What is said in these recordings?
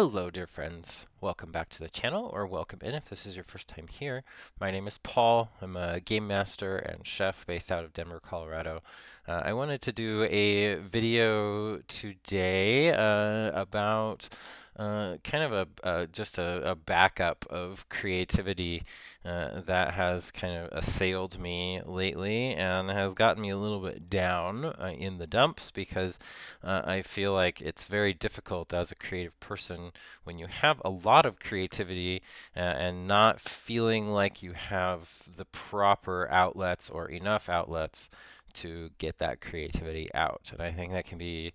Hello, dear friends. Welcome back to the channel, or welcome in if this is your first time here. My name is Paul. I'm a game master and chef based out of Denver, Colorado. I wanted to do a video today about kind of just a backup of creativity that has kind of assailed me lately and has gotten me a little bit down in the dumps because I feel like it's very difficult as a creative person when you have a lot of creativity and not feeling like you have the proper outlets or enough outlets to get that creativity out. And I think that can be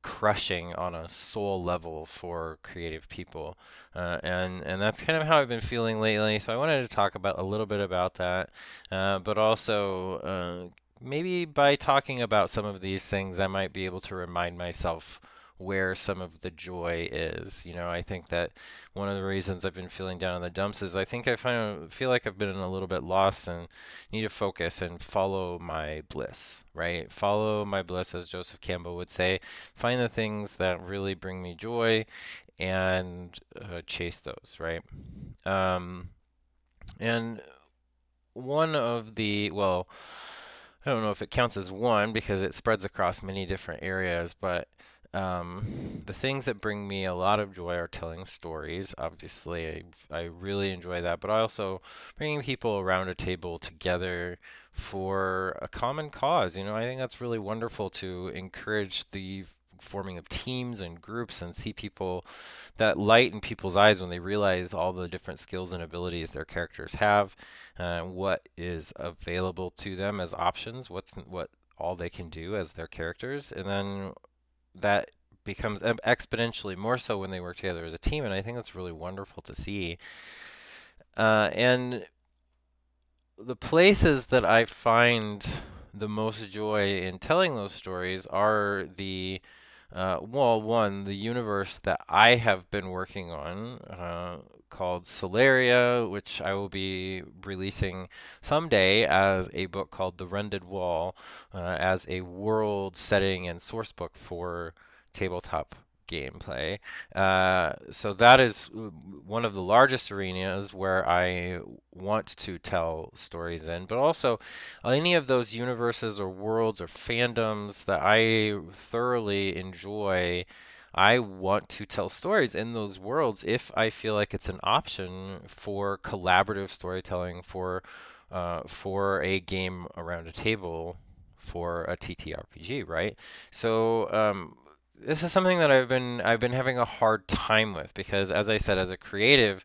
crushing on a soul level for creative people. And that's kind of how I've been feeling lately. So I wanted to talk about a little bit about that, but also maybe by talking about some of these things, I might be able to remind myself where some of the joy is. I think that one of the reasons I've been feeling down in the dumps is I think feel like I've been a little bit lost and need to focus and follow my bliss, right? Follow my bliss, as Joseph Campbell would say. Find the things that really bring me joy and chase those, right? Um, and one of well, I don't know if it counts as one because it spreads across many different areas, but the things that bring me a lot of joy are telling stories. Obviously, I really enjoy that, but I also bringing people around a table together for a common cause. I think that's really wonderful to encourage the forming of teams and groups and see people that light in people's eyes when they realize all the different skills and abilities their characters have, what is available to them as options, what all they can do as their characters, and then that becomes exponentially more so when they work together as a team, and I think that's really wonderful to see. And the places that I find the most joy in telling those stories are one, the universe that I have been working on, called Solaria, which I will be releasing someday as a book called The Rended Wall, as a world setting and source book for tabletop gameplay. So that is one of the largest arenas where I want to tell stories in, but also any of those universes or worlds or fandoms that I thoroughly enjoy. I want to tell stories in those worlds if I feel like it's an option for collaborative storytelling for a game around a table for a TTRPG, right? So this is something that I've been having a hard time with because, as I said, as a creative,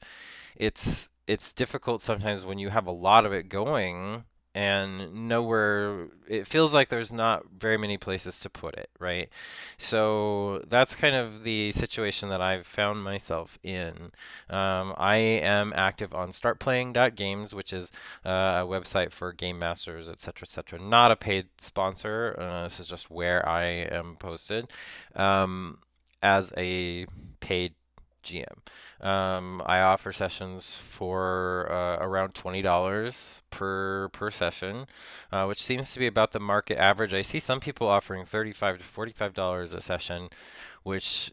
it's difficult sometimes when you have a lot of it going and nowhere it feels like there's not very many places to put it, right? So that's kind of the situation that I've found myself in. I am active on startplaying.games, which is a website for game masters, etc., etc. Not a paid sponsor. This is just where I am posted as a paid GM. I offer sessions for around $20 per session, which seems to be about the market average. I see some people offering $35 to $45 a session, which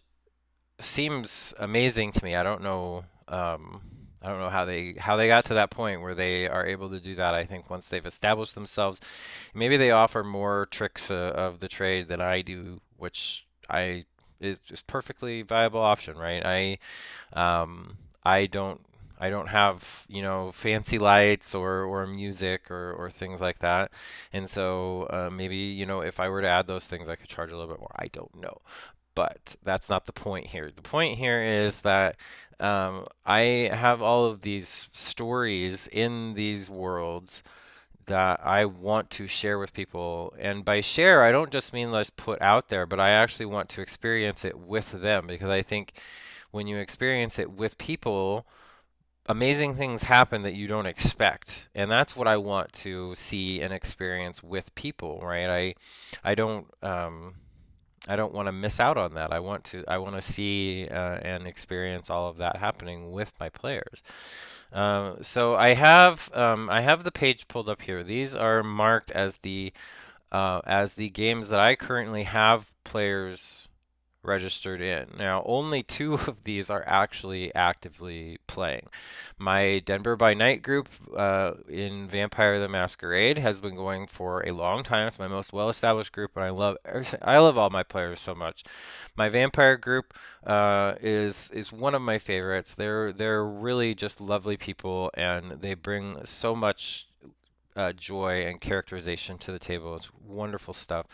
seems amazing to me. I don't know how they got to that point where they are able to do that. I think once they've established themselves, maybe they offer more tricks of the trade than I do, which I is just perfectly viable option, right? Um, I don't I don't have, fancy lights or music or things like that. And so maybe, if I were to add those things, I could charge a little bit more. I don't know. But that's not the point here. The point here is that I have all of these stories in these worlds that I want to share with people. And by share, I don't just mean let's put out there, but I actually want to experience it with them because I think when you experience it with people, amazing things happen that you don't expect. And that's what I want to see and experience with people, right? I don't want to miss out on that. I want to see and experience all of that happening with my players. So I have the page pulled up here. These are marked as the games that I currently have players registered in. Now, only two of these are actually actively playing. My Denver by Night group in Vampire the Masquerade has been going for a long time. It's my most well-established group, and I love all my players so much. My Vampire group is one of my favorites. They're really just lovely people, and they bring so much joy and characterization to the table. It's wonderful stuff.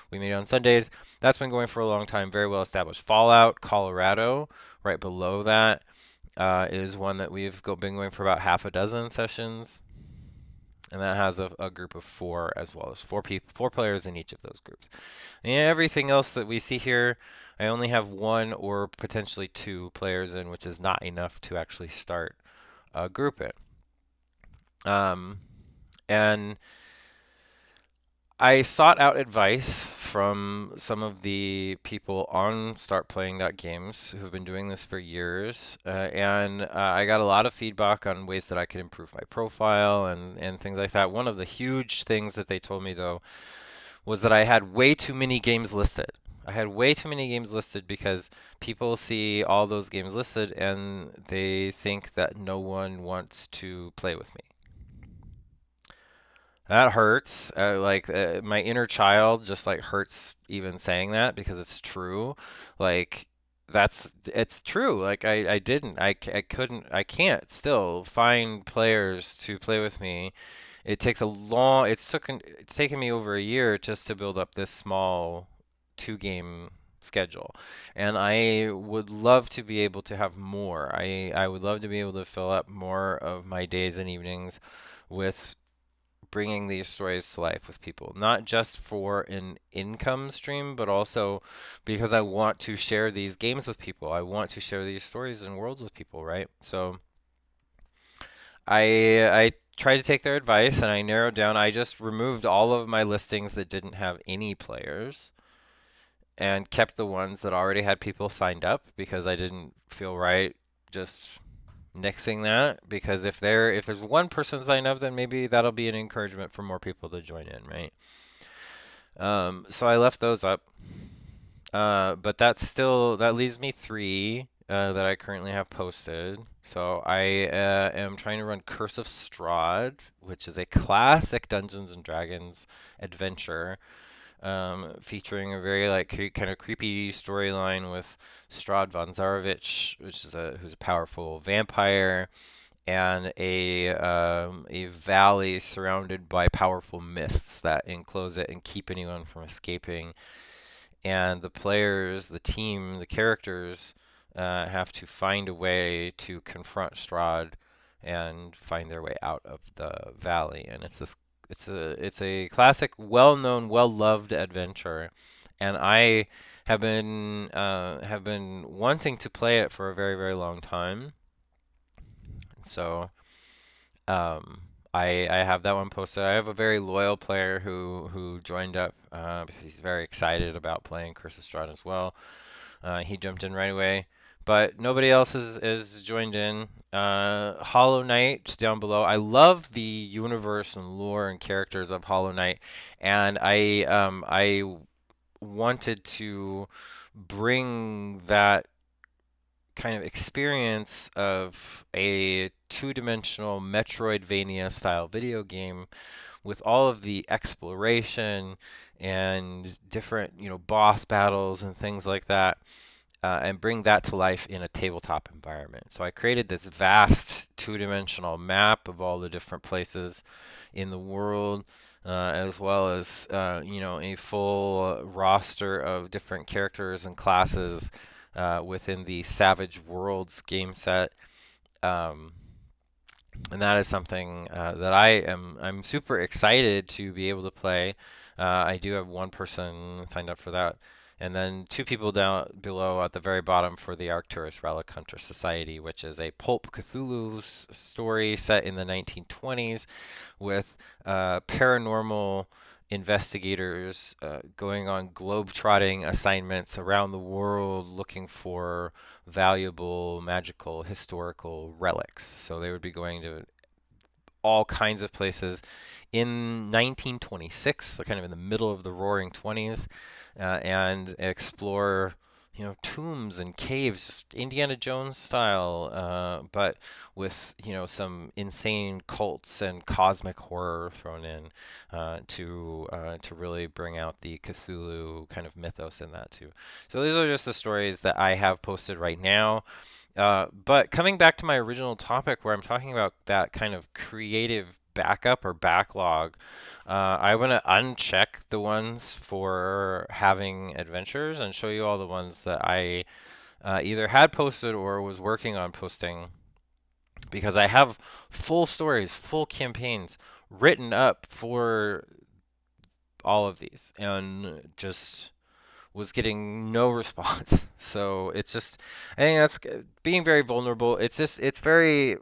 We meet on Sundays. That's been going for a long time, very well established. Fallout, Colorado, right below that, is one that been going for about half a dozen sessions. And that has a group of four as well as four players in each of those groups. And everything else that we see here, I only have one or potentially two players in, which is not enough to actually start a group in. And I sought out advice from some of the people on startplaying.games who've been doing this for years, and I got a lot of feedback on ways that I could improve my profile and things like that. One of the huge things that they told me, though, was that I had way too many games listed. I had way too many games listed because people see all those games listed and they think that no one wants to play with me. That hurts. My inner child just like hurts even saying that because it's true. Like it's true. Like I didn't I couldn't I can't still find players to play with me. It takes a long it's taken me over a year just to build up this small two-game schedule. And I would love to be able to have more. I would love to be able to fill up more of my days and evenings with bringing these stories to life with people, not just for an income stream, but also because I want to share these games with people. I want to share these stories and worlds with people, right? So I tried to take their advice and I narrowed down. I just removed all of my listings that didn't have any players and kept the ones that already had people signed up because I didn't feel right just nixing that, because if there's one person signed up, then maybe that'll be an encouragement for more people to join in, right? So I left those up, but that leaves me three that I currently have posted. So I am trying to run Curse of Strahd, which is a classic Dungeons and Dragons adventure, featuring a very like kind of creepy storyline with Strahd von Zarovich, who's a powerful vampire, and a valley surrounded by powerful mists that enclose it and keep anyone from escaping. And the players, the team, the characters have to find a way to confront Strahd and find their way out of the valley. And it's a classic, well-known, well-loved adventure, and I have been wanting to play it for a very, very long time. So um, I have that one posted. I have a very loyal player who joined up because he's very excited about playing Curse of Strahd as well. He jumped in right away, but nobody else is joined in. Hollow Knight down below. I love the universe and lore and characters of Hollow Knight, and I wanted to bring that kind of experience of a two-dimensional Metroidvania style video game with all of the exploration and different, boss battles and things like that, and bring that to life in a tabletop environment. So I created this vast two-dimensional map of all the different places in the world, as well as a full roster of different characters and classes within the Savage Worlds game set. Um, and that is something that I'm super excited to be able to play. I do have one person signed up for that, and then two people down below at the very bottom for the Arcturus Relic Hunter Society, which is a pulp Cthulhu story set in the 1920s with paranormal investigators going on globe-trotting assignments around the world looking for valuable magical historical relics. So they would be going to all kinds of places in 1926, so kind of in the middle of the Roaring Twenties, and explore tombs and caves, just Indiana Jones style, but with, some insane cults and cosmic horror thrown in to really bring out the Cthulhu kind of mythos in that too. So these are just the stories that I have posted right now. But coming back to my original topic where I'm talking about that kind of creative backup or backlog, I want to uncheck the ones for having adventures and show you all the ones that I either had posted or was working on posting because I have full stories, full campaigns written up for all of these and just was getting no response. So it's just, I think that's being very vulnerable. It's very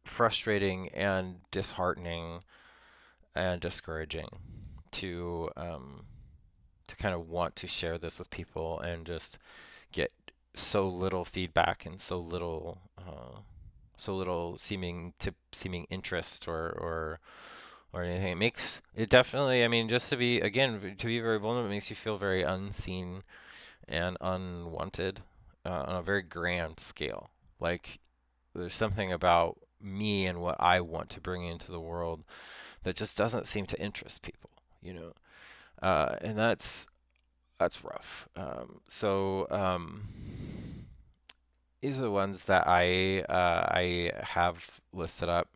frustrating and disheartening and discouraging to kind of want to share this with people and just get so little feedback and so little seeming interest or anything. It makes it definitely. I mean, just to be again to be very vulnerable makes you feel very unseen and unwanted on a very grand scale. Like there's something about me and what I want to bring into the world that just doesn't seem to interest people, and that's rough. These are the ones that I have listed up.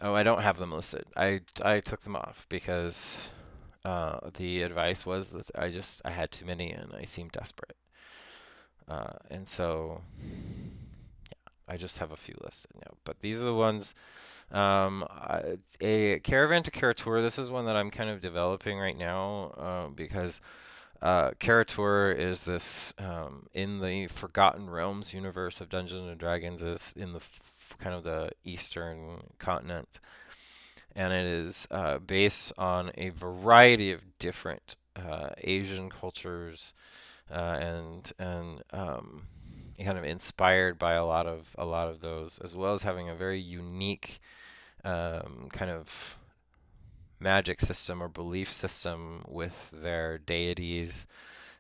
Oh, I don't have them listed. I took them off because the advice was that I had too many and I seemed desperate. And so I just have a few listed now. But these are the ones. A caravan to Karator. This is one that I'm kind of developing right now because Karator is this in the Forgotten Realms universe of Dungeons and Dragons is in the kind of the eastern continent, and it is based on a variety of different Asian cultures and kind of inspired by a lot of those, as well as having a very unique kind of magic system or belief system with their deities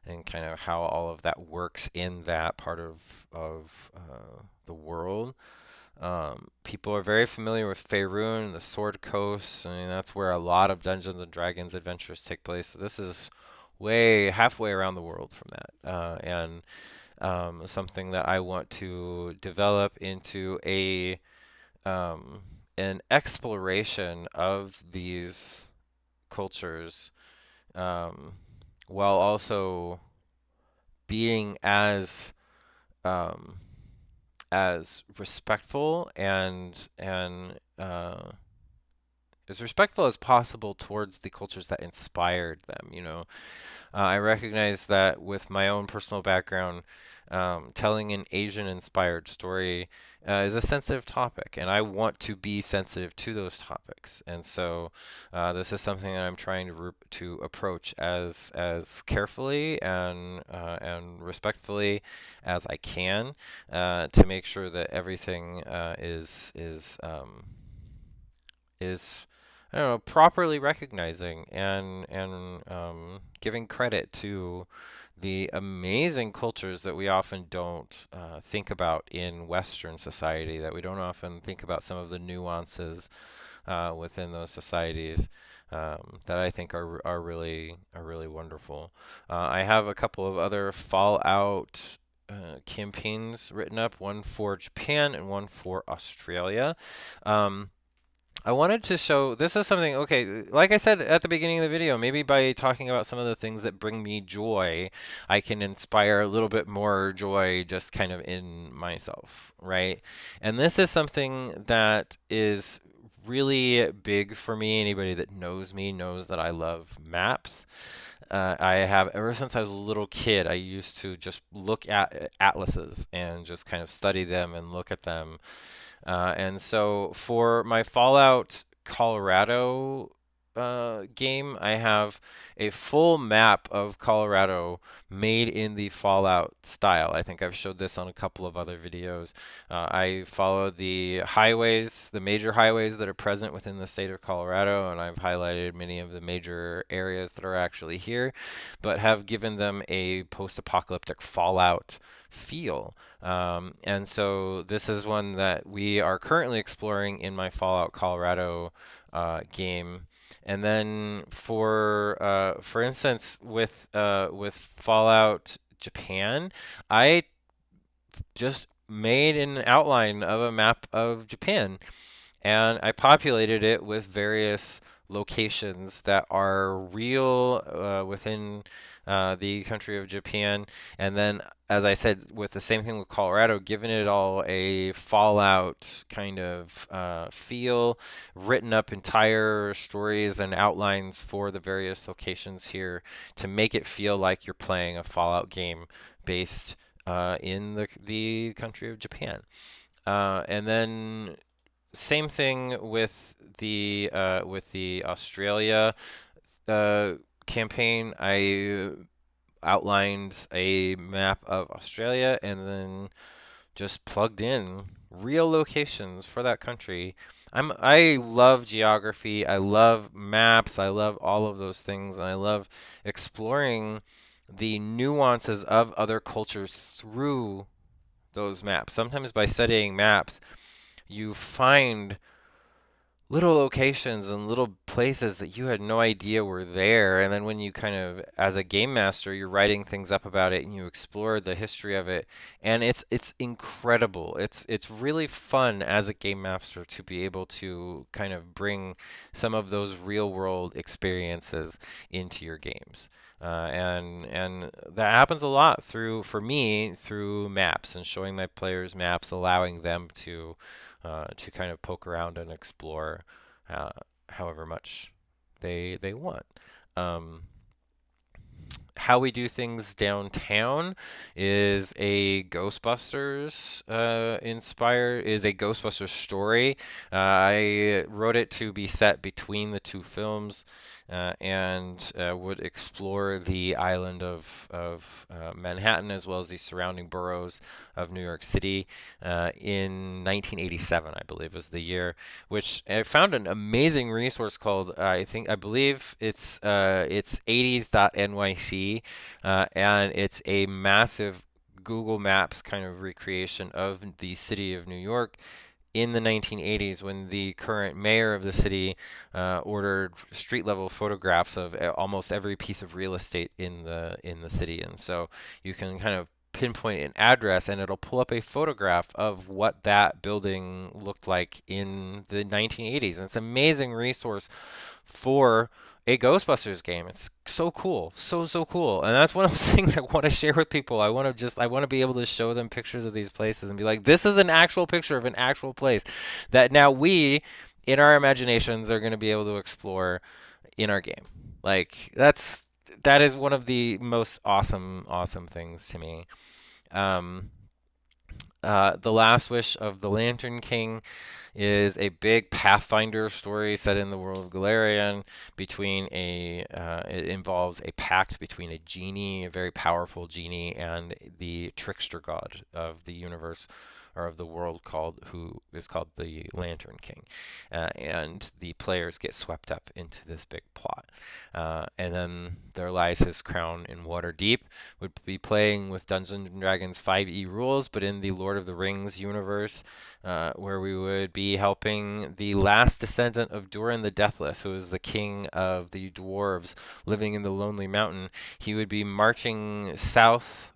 and kind of how all of that works in that part of the world. People are very familiar with Faerun, the Sword Coast. I mean, that's where a lot of Dungeons and Dragons adventures take place. So this is way halfway around the world from that, and something that I want to develop into um, an exploration of these cultures, um, while also being um, as respectful and as respectful as possible towards the cultures that inspired them. I recognize that with my own personal background, telling an Asian-inspired story is a sensitive topic, and I want to be sensitive to those topics. And so, this is something that I'm trying to approach as carefully and respectfully as I can, to make sure that everything is I don't know, properly recognizing and giving credit to the amazing cultures that we often don't think about in Western society, that we don't often think about some of the nuances within those societies that I think are really wonderful. I have a couple of other Fallout campaigns written up, one for Japan and one for Australia. Um, I wanted to show this is something, okay, like I said at the beginning of the video, maybe by talking about some of the things that bring me joy, I can inspire a little bit more joy just kind of in myself, right? And this is something that is really big for me. Anybody that knows me knows that I love maps. I have, ever since I was a little kid, I used to just look at atlases and just kind of study them and look at them, and so for my Fallout Colorado game, I have a full map of Colorado made in the Fallout style. I think I've showed this on a couple of other videos. I follow the highways, the major highways that are present within the state of Colorado, and I've highlighted many of the major areas that are actually here, but have given them a post-apocalyptic Fallout feel. And so this is one that we are currently exploring in my Fallout Colorado game. And then for instance, with Fallout Japan, I just made an outline of a map of Japan, and I populated it with various locations that are real within the country of Japan. And then, as I said, with the same thing with Colorado, giving it all a Fallout kind of feel, written up entire stories and outlines for the various locations here to make it feel like you're playing a Fallout game based in the country of Japan. And then same thing with the Australia uh, campaign. I outlined a map of Australia and then just plugged in real locations for that country. I love geography. I love maps. I love all of those things, and I love exploring the nuances of other cultures through those maps. Sometimes by studying maps, you find little locations and little places that you had no idea were there. And then when you kind of, as a game master, you're writing things up about it and you explore the history of it, and it's incredible. It's really fun as a game master to be able to kind of bring some of those real world experiences into your games. And that happens a lot for me through maps and showing my players maps, allowing them to kind of poke around and explore uh, however much they want. Um, how we do things downtown is a Ghostbusters inspired is a Ghostbusters story. I wrote it to be set between the two films, and would explore the island of Manhattan as well as the surrounding boroughs of New York City in 1987, I believe was the year, which I found an amazing resource called I believe it's 80s.nyc, and it's a massive Google Maps kind of recreation of the city of New York in the 1980s when the current mayor of the city ordered street level photographs of almost every piece of real estate in the city. And so you can kind of pinpoint an address and it'll pull up a photograph of what that building looked like in the 1980s. And it's an amazing resource for a Ghostbusters game. It's so cool, so cool, and that's one of those things I want to share with people. I want to be able to show them pictures of these places and be like, this is an actual picture of an actual place that now we, in our imaginations, are going to be able to explore in our game. Like that is one of the most awesome things to me. Um, the Last Wish of the Lantern King is a big Pathfinder story set in the world of Galarian. It involves a pact between a genie, a very powerful genie, and the trickster god of the universe or of the world who is called the Lantern King, and the players get swept up into this big plot. And then there lies his crown in Waterdeep. Would be playing with Dungeons and Dragons 5e rules, but in the Lord of the Rings universe, where we would be helping the last descendant of Durin the Deathless, who is the king of the dwarves living in the Lonely Mountain. He would be marching south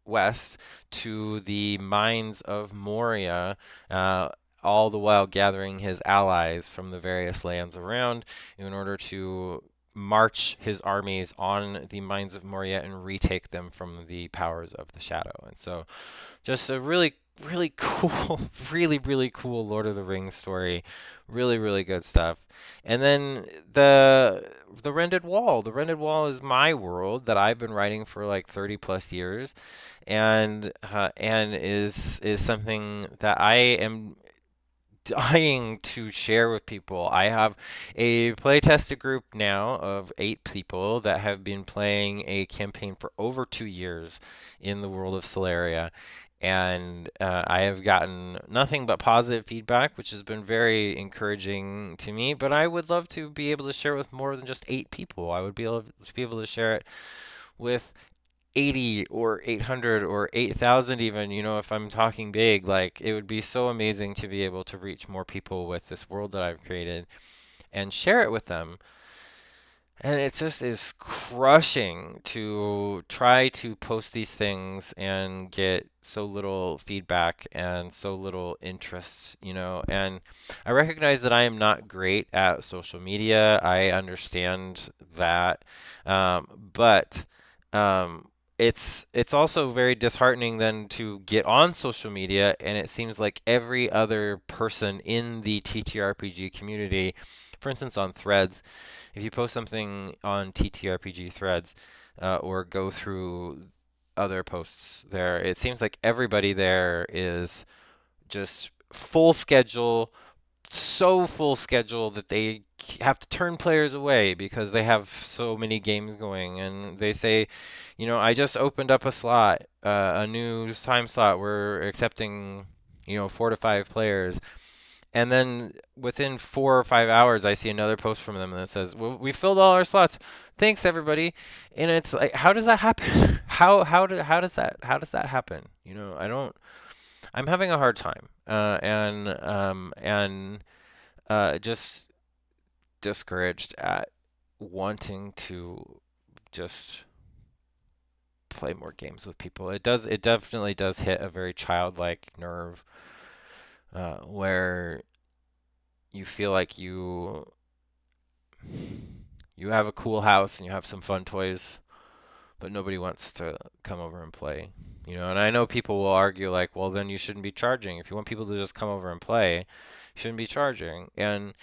west to the mines of Moria, all the while gathering his allies from the various lands around in order to march his armies on the mines of Moria and retake them from the powers of the shadow. And so just a really cool, really cool Lord of the Rings story. Really good stuff. And then the Rended Wall. The Rended Wall is my world that I've been writing for like 30 plus years, and is something that I am dying to share with people. I have a playtested group now of 8 people that have been playing a campaign for over 2 years in the world of Solaria. And I have gotten nothing but positive feedback, which has been very encouraging to me. But I would love to be able to share with more than just 8 people. I would be able to share it with 80 or 800 or 8,000 even, if I'm talking big, like it would be so amazing to be able to reach more people with this world that I've created and share it with them. And it just is crushing to try to post these things and get so little feedback and so little interest. And I recognize that I am not great at social media. I understand that. But it's also very disheartening then to get on social media and it seems like every other person in the TTRPG community, for instance on Threads, if you post something on TTRPG threads or go through other posts there, it seems like everybody there is just full schedule, so full schedule that they have to turn players away because they have so many games going. And they say, I just opened up a slot, a new time slot. We're accepting, 4 to 5 players. And then within 4 or 5 hours, I see another post from them that says, "Well, we filled all our slots. Thanks, everybody." And it's like, how does that happen? How does that happen? I don't. I'm having a hard time, and just discouraged at wanting to just play more games with people. It does. It definitely does hit a very childlike nerve, where you feel like you have a cool house and you have some fun toys, but nobody wants to come over and play. And I know people will argue like, well, then you shouldn't be charging. If you want people to just come over and play, you shouldn't be charging. And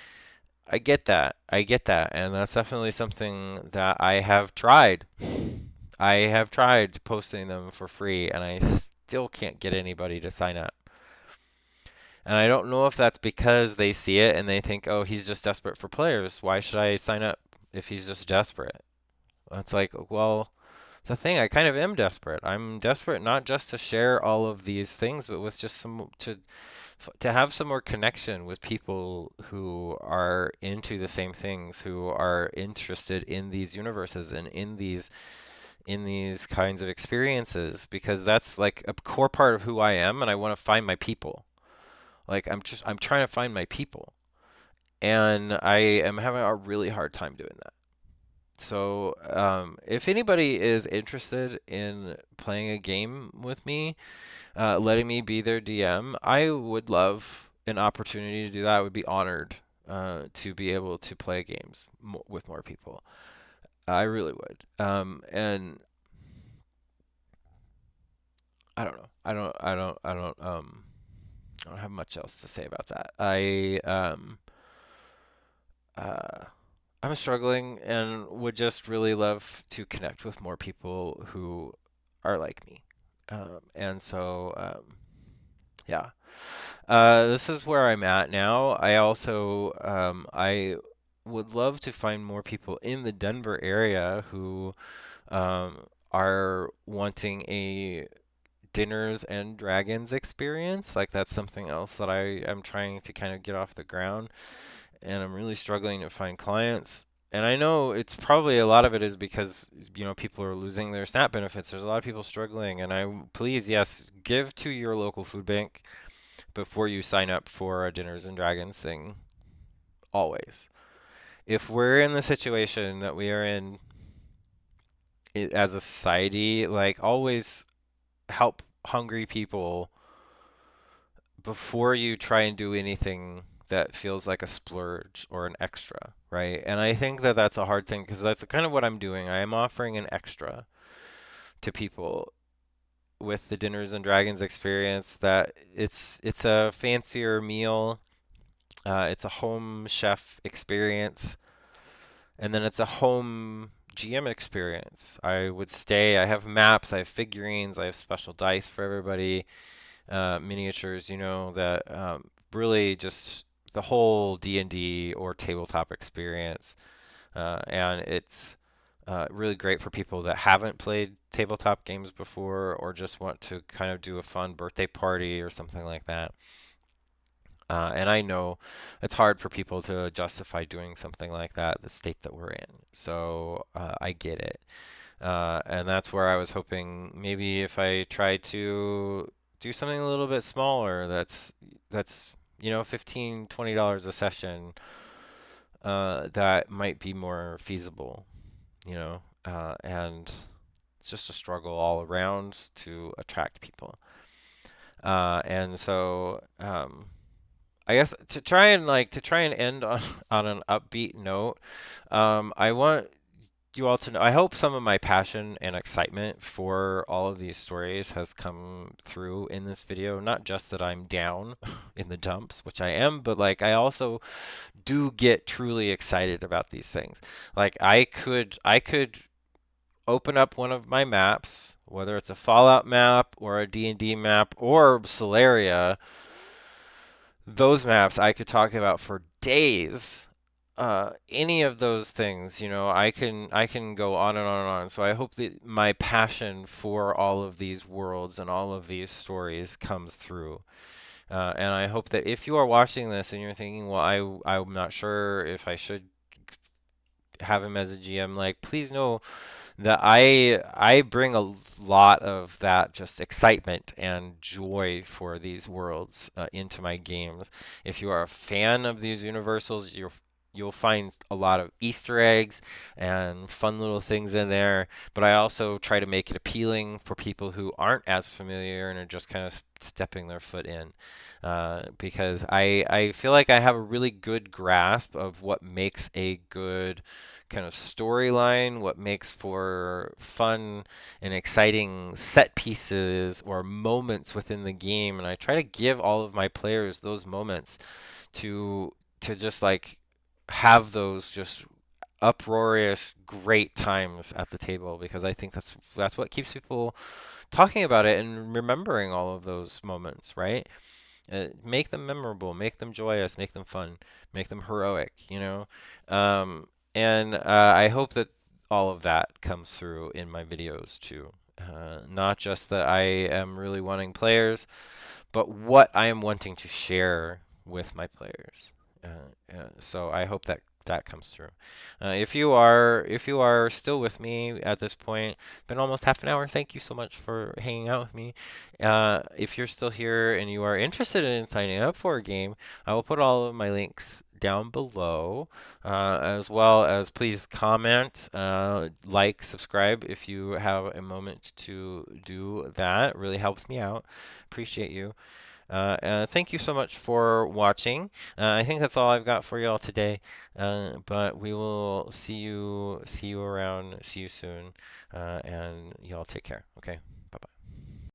I get that. I get that. And that's definitely something that I have tried. I have tried posting them for free and I still can't get anybody to sign up. And I don't know if that's because they see it and they think, oh, he's just desperate for players. Why should I sign up if he's just desperate? It's like, well, the thing, I kind of am desperate. I'm desperate not just to share all of these things, but with just to have some more connection with people who are into the same things, who are interested in these universes and in these kinds of experiences, because that's like a core part of who I am, and I want to find my people. Like I'm trying to find my people, and I am having a really hard time doing that. So, if anybody is interested in playing a game with me, letting me be their DM, I would love an opportunity to do that. I would be honored to be able to play games with more people. I really would. And I don't know. I don't have much else to say about that. Uh, I'm struggling and would just really love to connect with more people who are like me. Yeah. This is where I'm at now. I would love to find more people in the Denver area who are wanting a Dinners and Dragons experience. Like that's something else that I am trying to kind of get off the ground, and I'm really struggling to find clients. And I know it's probably a lot of it is because people are losing their SNAP benefits. There's a lot of people struggling, and please, yes, give to your local food bank before you sign up for a Dinners and Dragons thing. Always. If we're in the situation that we are in as a society, like always help hungry people before you try and do anything that feels like a splurge or an extra, right? And I think that that's a hard thing because that's kind of what I'm doing. I am offering an extra to people with the Dinners and Dragons experience that it's a fancier meal, it's a home chef experience, and then it's a home GM experience. I would stay. I have maps. I have figurines. I have special dice for everybody, miniatures. That really just the whole D&D or tabletop experience. And it's really great for people that haven't played tabletop games before or just want to kind of do a fun birthday party or something like that. And I know it's hard for people to justify doing something like that, the state that we're in. So I get it. And that's where I was hoping maybe if I tried to do something a little bit smaller, that's $15-20 a session, that might be more feasible, and it's just a struggle all around to attract people. And so I guess to try and end on on an upbeat note, I want you all to know. I hope some of my passion and excitement for all of these stories has come through in this video. Not just that I'm down in the dumps, which I am, but like I also do get truly excited about these things. Like I could open up one of my maps, whether it's a Fallout map or a D&D map or Solaria. Those maps I could talk about for days. Any of those things, I can go on and on and on. So I hope that my passion for all of these worlds and all of these stories comes through. And I hope that if you are watching this and you're thinking, well, I'm not sure if I should have him as a GM, like please know that I bring a lot of that just excitement and joy for these worlds into my games. If you are a fan of these universals, you'll find a lot of Easter eggs and fun little things in there. But I also try to make it appealing for people who aren't as familiar and are just kind of stepping their foot in. Because I feel like I have a really good grasp of what makes a good kind of storyline, what makes for fun and exciting set pieces or moments within the game, and I try to give all of my players those moments to just like have those just uproarious great times at the table because I think that's what keeps people talking about it and remembering all of those moments, right? Make them memorable, make them joyous, make them fun, make them heroic. And I hope that all of that comes through in my videos too. Not just that I am really wanting players, but what I am wanting to share with my players. So I hope that that comes through. If you are still with me at this point, been almost half an hour. Thank you so much for hanging out with me. If you're still here and you are interested in signing up for a game, I will put all of my links down below, as well as please comment, like, subscribe if you have a moment to do that. It really helps me out. Appreciate you. Thank you so much for watching. I think that's all I've got for you all today. But we will see you around. See you soon. And y'all take care. Okay.